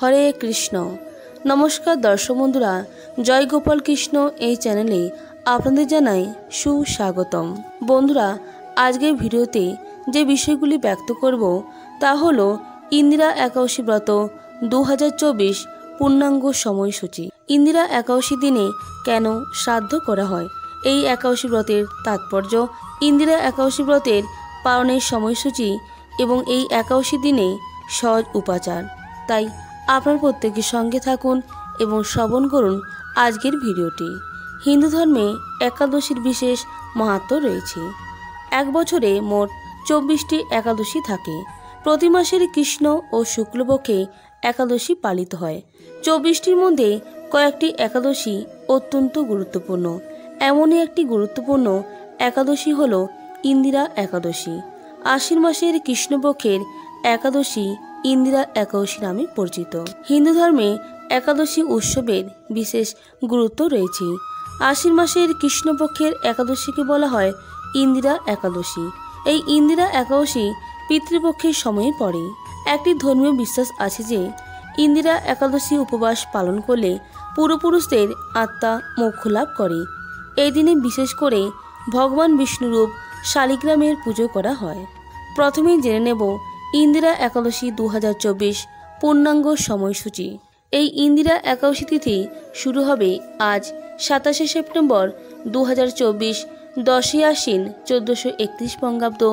হরে কৃষ্ণ। নমস্কার দর্শক বন্ধুরা, জয় গোপাল কৃষ্ণ এই চ্যানেলে আপনাদের জানাই সুস্বাগতম। বন্ধুরা, আজকের ভিডিওতে যে বিষয়গুলি ব্যক্ত করব তা হলো ইন্দিরা একাদশী ব্রত 2024 পূর্ণাঙ্গ সময়সূচি। ইন্দিরা একাদশী দিনে কেন শ্রাদ্ধ করা হয়, এই একাদশী ব্রতের তাৎপর্য, ইন্দিরা একাদশী ব্রতের পালনের সময়সূচি এবং এই একাদশী দিনে সহজ উপাচার। তাই আপনার প্রত্যেকের সঙ্গে থাকুন এবং শ্রবণ করুন আজকের ভিডিওটি। হিন্দু ধর্মে একাদশীর বিশেষ মাহাত্ম্য রয়েছে। এক বছরে মোট 24টি একাদশী থাকে। প্রতি মাসের কৃষ্ণ ও শুক্লপক্ষে একাদশী পালিত হয়। 24টির মধ্যে কয়েকটি একাদশী অত্যন্ত গুরুত্বপূর্ণ। এমনই একটি গুরুত্বপূর্ণ একাদশী হল ইন্দিরা একাদশী। আশ্বিন মাসের কৃষ্ণপক্ষের একাদশী ইন্দিরা একাদশী নামে পরিচিত। হিন্দু ধর্মে একাদশী উৎসবের বিশেষ গুরুত্ব রয়েছে। আশ্বিন মাসের কৃষ্ণপক্ষের একাদশীকে বলা হয় ইন্দিরা একাদশী। এই ইন্দিরা একাদশী পিতৃপক্ষের সময়ে পড়ে। একটি ধর্মীয় বিশ্বাস আছে যে ইন্দিরা একাদশী উপবাস পালন করলে পূর্বপুরুষদের আত্মা মোক্ষ লাভ করে। এই দিনে বিশেষ করে ভগবান বিষ্ণুরূপ শালিগ্রামের পুজো করা হয়। প্রথমেই জেনে নেব ইন্দিরা একাদশী 2024 পূর্ণাঙ্গ সময়সূচি। এই ইন্দিরা একাদশী তিথি শুরু হবে আজ 27শে সেপ্টেম্বর 2024 10ই আশ্বিন 1431 বঙ্গাব্দ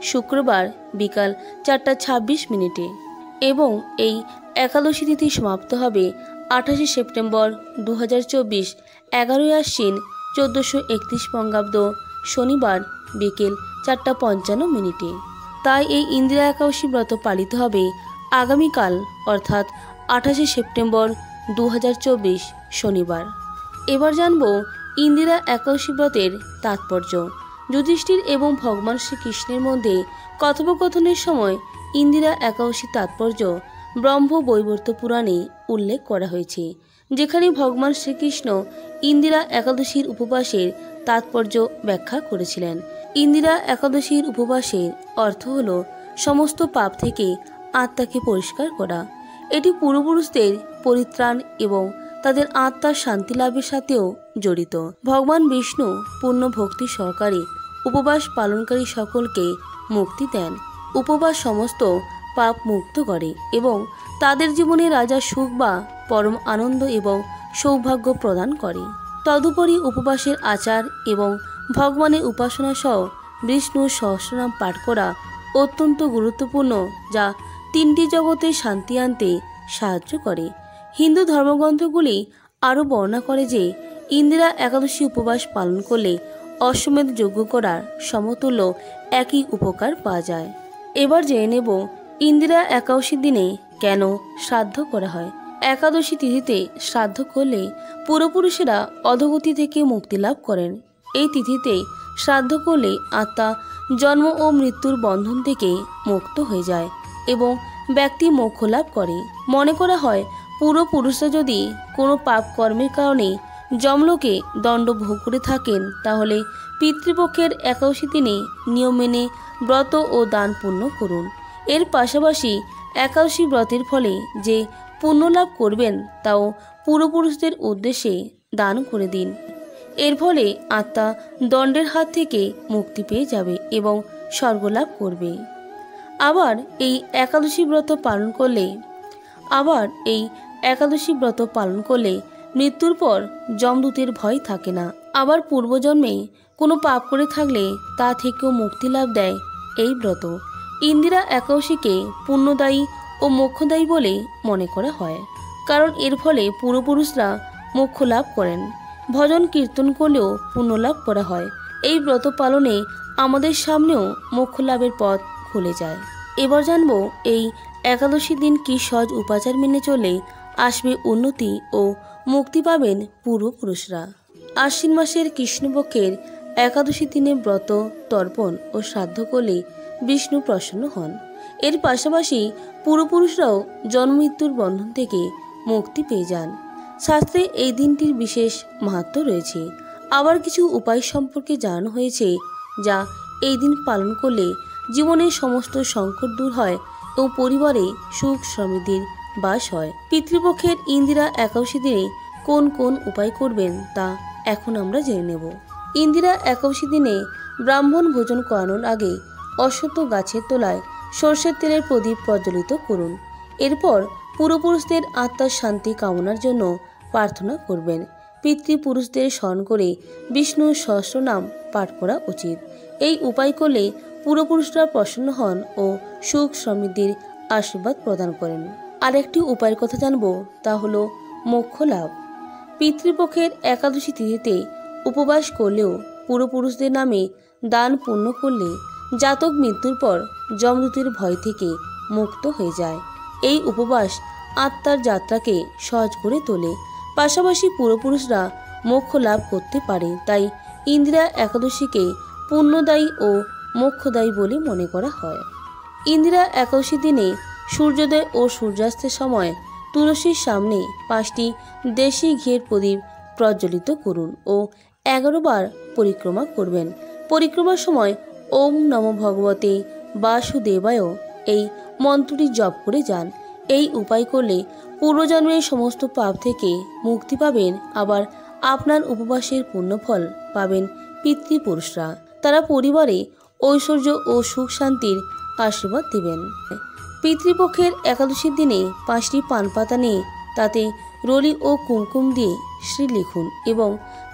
শুক্রবার বিকাল 4:26 এবং এই একাদশী তিথি সমাপ্ত হবে 28শে সেপ্টেম্বর 2024 11ই আশ্বিন 1431 বঙ্গাব্দ শনিবার বিকেল 4:55। তাই এই ইন্দিরা একাদশী ব্রত পালিত হবে আগামীকাল অর্থাৎ 28শে সেপ্টেম্বর 2024 শনিবার। এবার জানব ইন্দিরা একাদশী ব্রতের তাৎপর্য। যুধিষ্ঠির এবং ভগবান শ্রীকৃষ্ণের মধ্যে কথোপকথনের সময় ইন্দিরা একাদশীর তাৎপর্য ব্রহ্ম বৈবর্ত পুরাণে উল্লেখ করা হয়েছে, যেখানে ভগবান শ্রীকৃষ্ণ ইন্দিরা একাদশীর উপবাসের তাৎপর্য ব্যাখ্যা করেছিলেন। ইন্দিরা একাদশীর উপবাসের অর্থ হল সমস্ত পাপ থেকে আত্মাকে পরিষ্কার করা। এটি পূর্বপুরুষদের পরিত্রাণ এবং তাদের আত্মার শান্তি লাভের সাথেও জড়িত। ভগবান বিষ্ণু পূর্ণ ভক্তি সহকারে উপবাস পালনকারী সকলকে মুক্তি দেন। উপবাস সমস্ত পাপ মুক্ত করে এবং তাদের জীবনে রাজা সুখ বা পরম আনন্দ এবং সৌভাগ্য প্রদান করে। তদুপরি উপবাসের আচার এবং ভগবানের উপাসনা সহ বিষ্ণুর সহস্রনাম পাঠ করা অত্যন্ত গুরুত্বপূর্ণ, যা 3টি জগতে শান্তি আনতে সাহায্য করে। হিন্দু ধর্মগ্রন্থগুলি আরও বর্ণনা করে যে ইন্দিরা একাদশী উপবাস পালন করলে অশ্বমেধ যজ্ঞ করার সমতুল্য একই উপকার পাওয়া যায়। এবার জেনে নেব ইন্দিরা একাদশীর দিনে কেন শ্রাদ্ধ করা হয়। একাদশী তিথিতে শ্রাদ্ধ করলে পূর্বপুরুষেরা অধোগতি থেকে মুক্তি লাভ করেন। এই তিথিতে শ্রাদ্ধ করলে আত্মা জন্ম ও মৃত্যুর বন্ধন থেকে মুক্ত হয়ে যায় এবং ব্যক্তি মোক্ষ লাভ করে। মনে করা হয় পূর্বপুরুষরা যদি কোনো পাপ কর্মের কারণে যমলোকে দণ্ড ভোগ করে থাকেন, তাহলে পিতৃপক্ষের একাদশী দিনে নিয়ম মেনে ব্রত ও দান পুণ্য করুন। এর পাশাপাশি একাদশী ব্রতের ফলে যে পুণ্য লাভ করবেন তাও পূর্বপুরুষদের উদ্দেশ্যে দান করে দিন। এর ফলে আত্মা দণ্ডের হাত থেকে মুক্তি পেয়ে যাবে এবং স্বর্গলাভ করবে। আবার এই একাদশী ব্রত পালন করলে মৃত্যুর পর যমদূতের ভয় থাকে না। আবার পূর্বজন্মে কোনো পাপ করে থাকলে তা থেকেও মুক্তি লাভ দেয় এই ব্রত। ইন্দিরা একাদশীকে পুণ্যদায়ী ও মোক্ষদায়ী বলে মনে করা হয়, কারণ এর ফলে পূর্বপুরুষরা মোক্ষ লাভ করেন। ভজন কীর্তন করলেও পুণ্য লাভ করা হয়। এই ব্রত পালনে আমাদের সামনেও মোক্ষ লাভের পথ খুলে যায়। এবার জানব এই একাদশীর দিন কি সহজ উপাচার মেনে চলে আসবে উন্নতি ও মুক্তি পাবেন পূর্বপুরুষরা। আশ্বিন মাসের কৃষ্ণপক্ষের একাদশী দিনে ব্রত তর্পণ ও শ্রাদ্ধ করলে বিষ্ণু প্রসন্ন হন। এর পাশাপাশি পূর্বপুরুষরাও জন্মমৃত্যুর বন্ধন থেকে মুক্তি পেয়ে যান। শাস্ত্রে এই দিনটির বিশেষ মাহাত্ম্য রয়েছে। আবার কিছু উপায় সম্পর্কে জানানো হয়েছে, যা এই দিন পালন করলে জীবনের সমস্ত সংকট দূর হয় এবং পরিবারে সুখ সমৃদ্ধির বাস হয়। পিতৃপক্ষের ইন্দিরা একাদশী দিনে কোন কোন উপায় করবেন তা এখন আমরা জেনে নেব। ইন্দিরা একাদশী দিনে ব্রাহ্মণ ভোজন করানোর আগে অশ্বত্থ গাছের তলায় সর্ষের তেলের প্রদীপ প্রজ্বলিত করুন। এরপর পূর্বপুরুষদের আত্মার শান্তি কামনার জন্য প্রার্থনা করবেন। পিতৃপুরুষদের স্মরণ করে বিষ্ণুর সহস্রনাম পাঠ করা উচিত। এই উপায় করলে পূর্বপুরুষরা প্রসন্ন হন ও সুখ সমৃদ্ধির আশীর্বাদ প্রদান করেন। আরেকটি উপায়ের কথা জানব, তা হলো মোক্ষ লাভ। পিতৃপক্ষের একাদশী তিথিতে উপবাস করলেও পূর্বপুরুষদের নামে দান পুণ্য করলে জাতক মৃত্যুর পর যমদূতের ভয় থেকে মুক্ত হয়ে যায়। এই উপবাস আত্মার যাত্রাকে সহজ করে তোলে, পাশাপাশি পূর্বপুরুষরা মোক্ষ লাভ করতে পারে। তাই ইন্দিরা একাদশীকে পুণ্যদায়ী ও মোক্ষদায়ী বলে মনে করা হয়। ইন্দিরা একাদশী দিনে সূর্যোদয় ও সূর্যাস্তের সময় তুলসীর সামনে 5টি দেশি ঘিয়ের প্রদীপ প্রজ্বলিত করুন ও 11 বার পরিক্রমা করবেন। পরিক্রমার সময় ওম নমো ভগবতে বাসুদেবায় এই মন্ত্রটি জপ করে যান। এই উপায় করলে পূর্বজন্মের সমস্ত পাপ থেকে মুক্তি পাবেন। আবার আপনার উপবাসের পুণ্যফল পাবেন পিতৃপুরুষরা। তারা পরিবারে ঐশ্বর্য ও সুখ শান্তির আশীর্বাদ দিবেন। পিতৃপক্ষের একাদশীর দিনে 5টি পান পাতা নিয়ে তাতে রলি ও কুমকুম দিয়ে শ্রী লিখুন এবং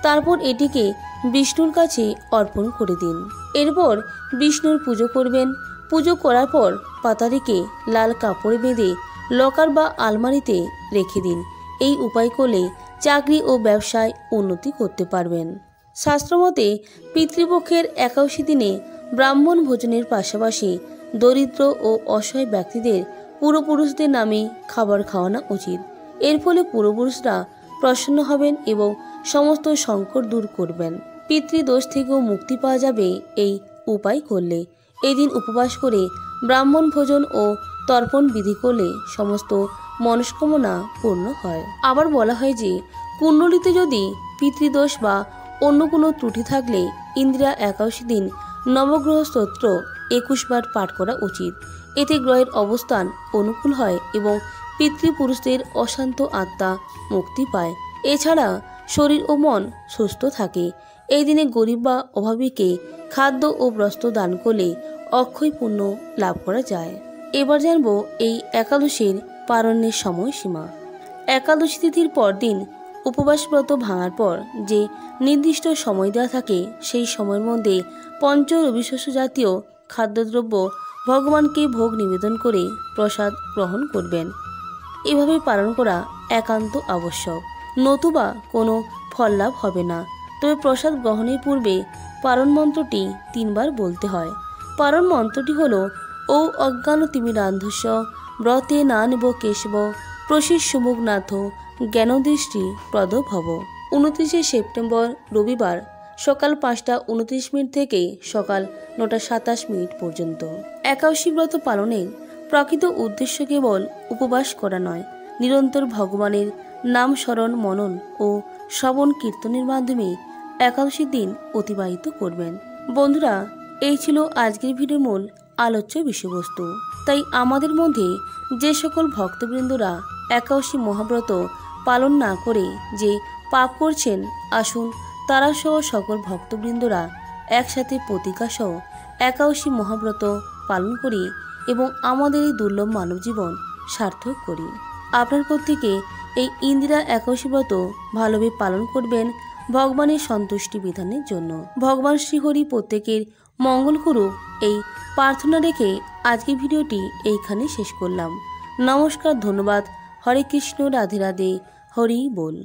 তারপর এটিকে বিষ্ণুর কাছে অর্পণ করে দিন। এরপর বিষ্ণুর পুজো করবেন। পুজো করার পর পাতাটিকে লাল কাপড়ে বেঁধে লকার বা আলমারিতে রেখে দিন। এই উপায় করলে চাকরি ও ব্যবসায় উন্নতি করতে পারবেন। শাস্ত্রমতে পিতৃপক্ষের একাদশী দিনে ব্রাহ্মণ ভোজনের পাশাপাশি দরিদ্র ও অসহায় ব্যক্তিদের পূর্বপুরুষদের নামে খাবার খাওয়ানো উচিত। এর ফলে পূর্বপুরুষরা প্রসন্ন হবেন এবং সমস্ত সংকট দূর করবেন। পিতৃদোষ থেকেও মুক্তি পাওয়া যাবে এই উপায় করলে। এই দিন উপবাস করে ব্রাহ্মণ ভোজন ও তর্পণ বিধি করলে সমস্ত মনস্কামনা পূর্ণ হয়। আবার বলা হয় যে কুণ্ডলিতে যদি পিতৃদোষ বা অন্য কোনো ত্রুটি থাকলে ইন্দিরা একাদশী দিন নবগ্রহ স্তোত্র 21 বার পাঠ করা উচিত। এতে গ্রহের অবস্থান অনুকূল হয় এবং পিতৃপুরুষদের অশান্ত আত্মা মুক্তি পায়। এছাড়া শরীর ও মন সুস্থ থাকে। এই দিনে গরিব বা অভাবীকে খাদ্য ও বস্ত্র দান করলে অক্ষয় পুণ্য লাভ করা যায়। এবার জানব এই একাদশীর পালনের সময়সীমা। একাদশী তিথির পরদিন উপবাস ব্রত ভাঙার পর যে নির্দিষ্ট সময় দেওয়া থাকে সেই সময়ের মধ্যে পঞ্চ রবিশস্য জাতীয় খাদ্যদ্রব্য ভগবানকে ভোগ নিবেদন করে প্রসাদ গ্রহণ করবেন। এভাবে পালন করা একান্ত আবশ্যক, নতুবা কোনো ফল লাভ হবে না। তবে প্রসাদ গ্রহণের পূর্বে পারণ মন্ত্রটি 3 বার বলতে হয়। পারণ মন্ত্রটি হল ও অজ্ঞান তিমিরান্ধস্য ব্রতে নানব কেশব প্রসিদ সুমুখনাথ জ্ঞানদৃষ্টি প্রদ ভব। 29শে সেপ্টেম্বর রবিবার সকাল 5টা 29 থেকে সকাল 9টা 27 পর্যন্ত। একাদশী ব্রত পালনের প্রকৃত উদ্দেশ্য কেবল উপবাস করা নয়, নিরন্তর ভগবানের নাম স্মরণ মনন ও শ্রবণ কীর্তনের মাধ্যমে একাদশীর দিন অতিবাহিত করবেন। বন্ধুরা, এই ছিল আজকের ভিডিওর মূল আলোচ্য বিষয়বস্তু। তাই আমাদের মধ্যে যে সকল ভক্তবৃন্দরা একাদশী মহাব্রত পালন না করে যে পাপ করছেন, আসুন তারা সহ সকল ভক্তবৃন্দরা একসাথে প্রতিজ্ঞা সহ একাদশী মহাব্রত পালন করি এবং আমাদের এই দুর্লভ মানব জীবন সার্থক করি। আপনার প্রত্যেকে এই ইন্দিরা একাদশী ব্রত ভালোভাবে পালন করবেন ভগবানের সন্তুষ্টি বিধানের জন্য। ভগবান শ্রীহরি প্রত্যেকের মঙ্গল করুক, এই প্রার্থনা রেখে আজকের ভিডিওটি এইখানে শেষ করলাম। নমস্কার, ধন্যবাদ। হরে কৃষ্ণ, রাধে রাধে, হরি বল।